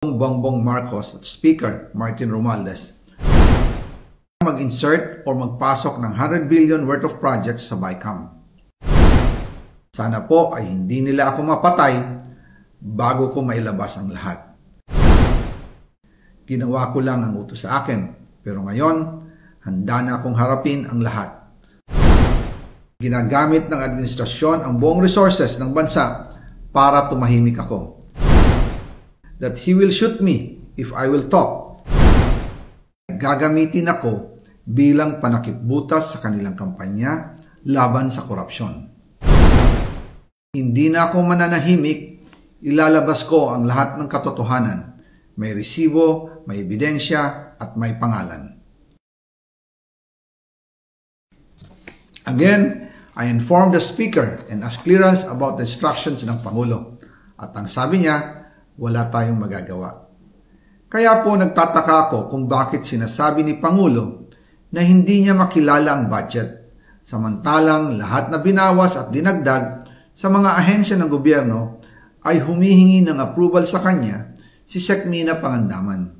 Bongbong Marcos at Speaker Martin Romualdez mag-insert o magpasok ng 100 billion worth of projects sa BICAM. Sana po ay hindi nila ako mapatay bago ko mailabas ang lahat. Ginawa ko lang ang utos sa akin, pero ngayon, handa na akong harapin ang lahat. Ginagamit ng administrasyon ang buong resources ng bansa para tumahimik ako. That he will shoot me if I will talk. Gagamitin ako bilang panakipbutas sa kanilang kampanya laban sa korupsyon. Hindi na ako mananahimik, ilalabas ko ang lahat ng katotohanan. May resibo, may ebidensya, at may pangalan. Again, I informed the Speaker and asked clearance about the instructions ng Pangulo. At ang sabi niya, wala tayong magagawa. Kaya po nagtataka ako kung bakit sinasabi ni Pangulo na hindi niya makilala ang budget, samantalang lahat na binawas at dinagdag sa mga ahensya ng gobyerno ay humihingi ng approval sa kanya si Sec Mina Pangandaman.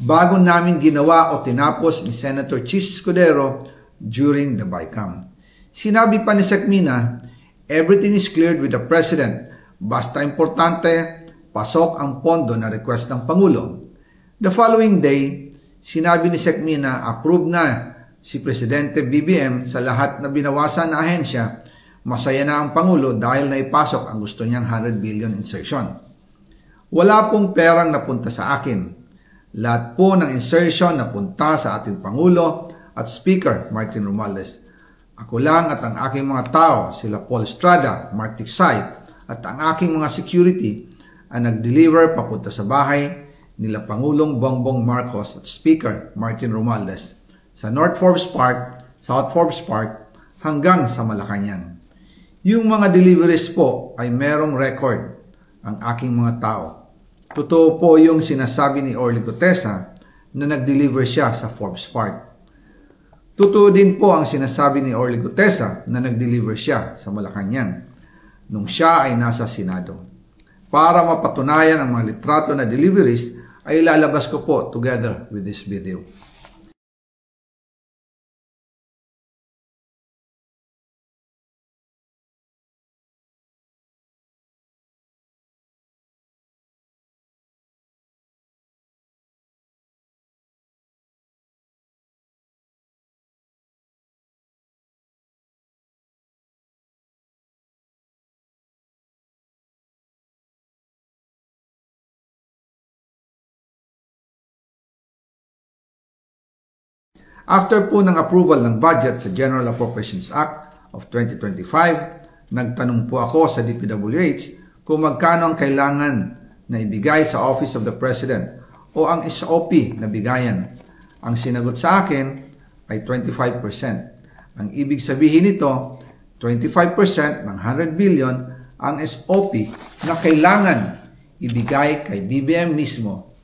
Bago namin ginawa o tinapos ni Senator Chis Escudero during the BICAM. Sinabi pa ni Sec Mina, everything is cleared with the President, basta importante, pasok ang pondo na request ng Pangulo. The following day, sinabi ni Sec Mina, approve na si Presidente BBM sa lahat na binawasan na ahensya. Masaya na ang Pangulo dahil naipasok ang gusto niyang 100 billion insertion. Wala pong perang napunta sa akin. Lahat po ng insertion napunta sa ating Pangulo at Speaker Martin Romualdez. Ako lang at ang aking mga tao, sila Paul Estrada, Mark Tiksay, at ang aking mga security ang nag-deliver papunta sa bahay nila Pangulong Bongbong Marcos at Speaker Martin Romualdez sa North Forbes Park, South Forbes Park hanggang sa Malacanang. Yung mga deliveries po ay merong record ang aking mga tao. Totoo po yung sinasabi ni Orly Gutesa na nag-deliver siya sa Forbes Park. Totoo din po ang sinasabi ni Orly Gutesa na nag-deliver siya sa Malacanang nung siya ay nasa Senado. Para mapatunayan ang mga litrato na deliveries ay ilalabas ko po together with this video. After po ng approval ng budget sa General Appropriations Act of 2025, nagtanong po ako sa DPWH kung magkano ang kailangan na ibigay sa Office of the President o ang SOP na bigayan. Ang sinagot sa akin ay 25%. Ang ibig sabihin nito, 25% ng 100 billion ang SOP na kailangan ibigay kay BBM mismo.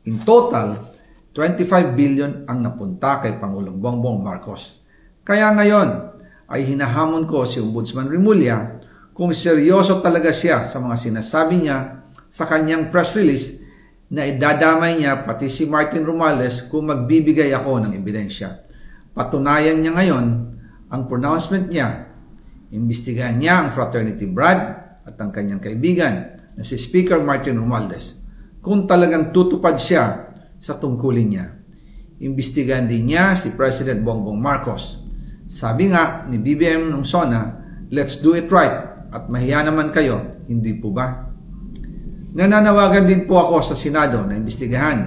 In total, 25 billion ang napunta kay Pangulong Bongbong Marcos. Kaya ngayon ay hinahamon ko si Ombudsman Remulla kung seryoso talaga siya sa mga sinasabi niya sa kanyang press release na idadamay niya pati si Martin Romualdez kung magbibigay ako ng ebidensya. Patunayan niya ngayon ang pronouncement niya. Imbestigahan niya ang Fraternity Brad at ang kanyang kaibigan na si Speaker Martin Romualdez kung talagang tutupad siya sa tungkulin niya. Imbestigahan din niya si President Bongbong Marcos. Sabi nga ni BBM nung SONA, let's do it right at mahiya naman kayo, hindi po ba? Nananawagan din po ako sa Senado na imbestigahan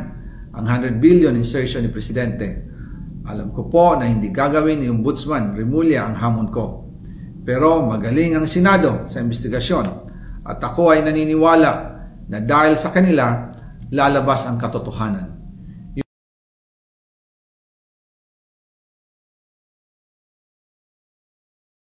ang 100 billion insertion ni Presidente. Alam ko po na hindi gagawin ni Ombudsman Remulla ang hamon ko. Pero magaling ang Senado sa imbestigasyon at ako ay naniniwala na dahil sa kanila, lalabas ang katotohanan.